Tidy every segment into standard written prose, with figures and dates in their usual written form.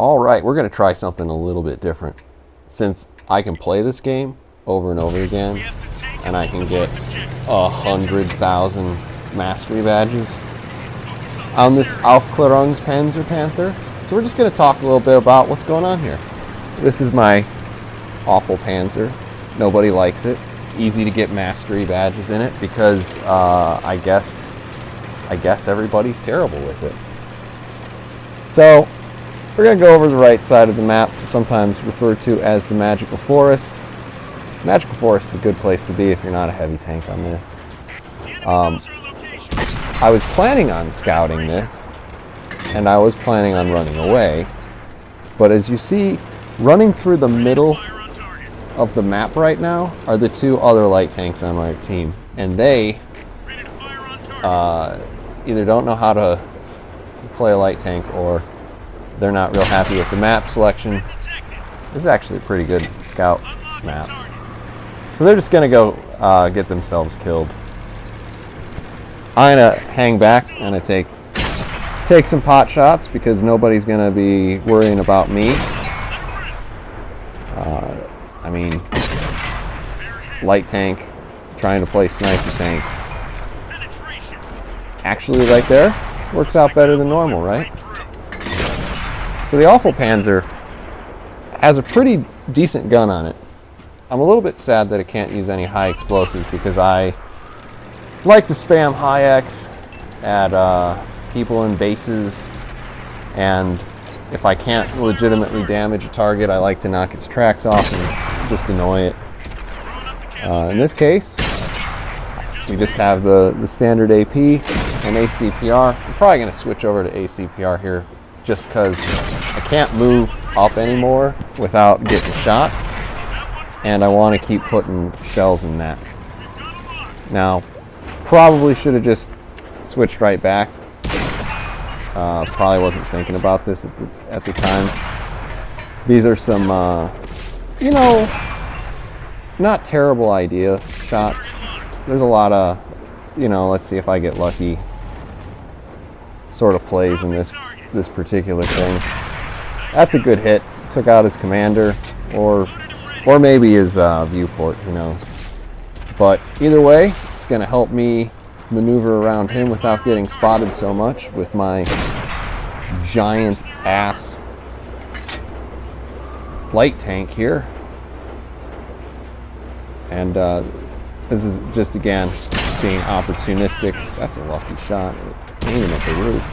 Alright, we're going to try something a little bit different. Since I can play this game over and over again, and I can get 100,000 mastery badges on this Aufklarungspanzer Panther. So we're just going to talk a little bit about what's going on here. This is my awful Panzer. Nobody likes it. It's easy to get mastery badges in it because I guess everybody's terrible with it. So we're going to go over the right side of the map, sometimes referred to as the Magical Forest. Magical Forest is a good place to be if you're not a heavy tank on this. I was planning on scouting this, and I was planning on running away, but as you see, running through the middle of the map right now are the two other light tanks on my team, and they either don't know how to play a light tank or they're not real happy with the map selection. This is actually a pretty good scout map. So they're just going to go get themselves killed. I'm going to hang back and take some pot shots because nobody's going to be worrying about me. I mean, light tank trying to play sniper tank. Actually, right there, works out better than normal, right? So the Awful Panzer has a pretty decent gun on it. I'm a little bit sad that it can't use any high explosives because I like to spam high X at people in bases, and if I can't legitimately damage a target, I like to knock its tracks off and just annoy it. In this case, we just have the standard AP and ACPR. I'm probably going to switch over to ACPR here just because I can't move up anymore without getting shot, and I want to keep putting shells in that. Now, probably should have just switched right back. Probably wasn't thinking about this at the time. These are some, you know, not terrible idea shots. There's a lot of, you know, let's see if I get lucky sort of plays in this particular thing. That's a good hit. Took out his commander, or maybe his viewport, who knows. But either way, it's going to help me maneuver around him without getting spotted so much with my giant ass light tank here. And this is just, again, being opportunistic. That's a lucky shot. It's aiming at the roof.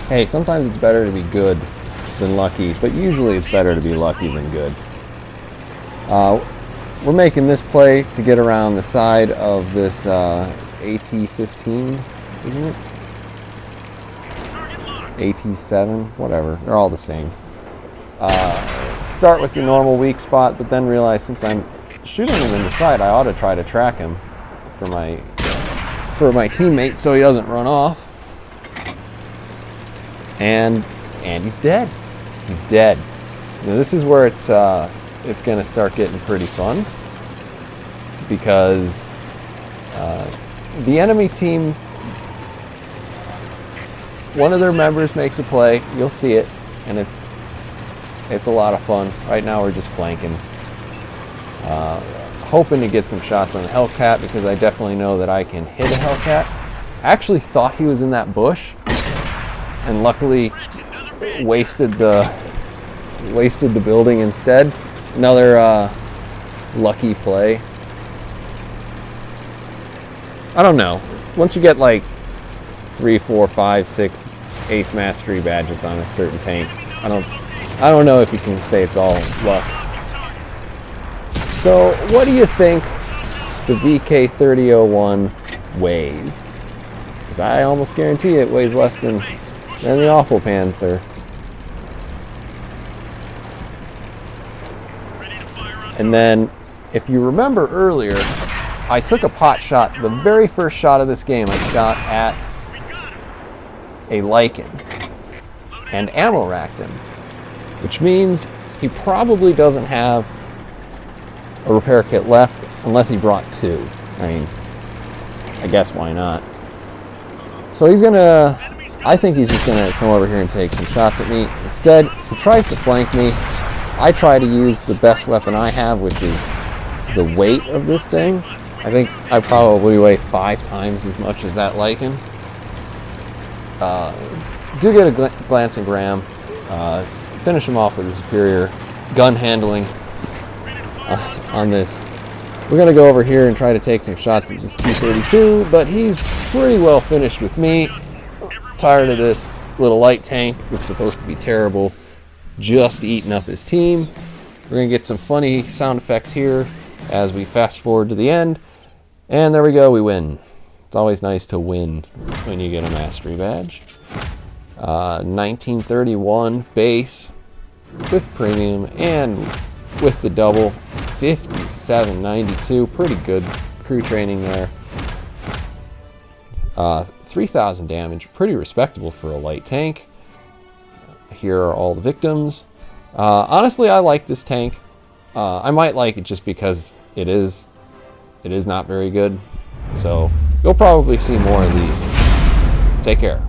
Hey, sometimes it's better to be good than lucky, but usually it's better to be lucky than good. We're making this play to get around the side of this AT-15, isn't it? AT-7, whatever. They're all the same. Start with your normal weak spot, but then realize since I'm shooting him in the side, I ought to try to track him for my teammate so he doesn't run off. And he's dead. He's dead. Now, this is where it's going to start getting pretty fun, because the enemy team, one of their members makes a play. You'll see it, and it's a lot of fun. Right now we're just flanking, hoping to get some shots on the Hellcat, because I definitely know that I can hit a Hellcat. I actually thought he was in that bush, and luckily wasted the building instead. Another lucky play. I don't know. Once you get like 3, 4, 5, 6 ace mastery badges on a certain tank, I don't know if you can say it's all luck. So what do you think the VK3001 weighs? Because I almost guarantee it weighs less than the Awful Panther. And then, if you remember earlier, I took a pot shot. The very first shot of this game, I shot at a Lycan and ammo racked him, which means he probably doesn't have a repair kit left unless he brought 2. I mean, I guess why not? So he's gonna I think he's just going to come over here and take some shots at me. Instead, he tries to flank me. I try to use the best weapon I have, which is the weight of this thing. I think I probably weigh 5 times as much as that Lycan. Do get a glancing gram. Finish him off with a superior gun handling on this. We're going to go over here and try to take some shots at this T-32, but he's pretty well finished with me. Tired of this little light tank that's supposed to be terrible just eating up his team. We're going to get some funny sound effects here as we fast forward to the end. And there we go, we win. It's always nice to win when you get a mastery badge. 1931 base with premium and with the double. 5792, pretty good crew training there. 3,000 damage, pretty respectable for a light tank. Here are all the victims. Honestly, I like this tank. I might like it just because it is not very good. So you'll probably see more of these. Take care.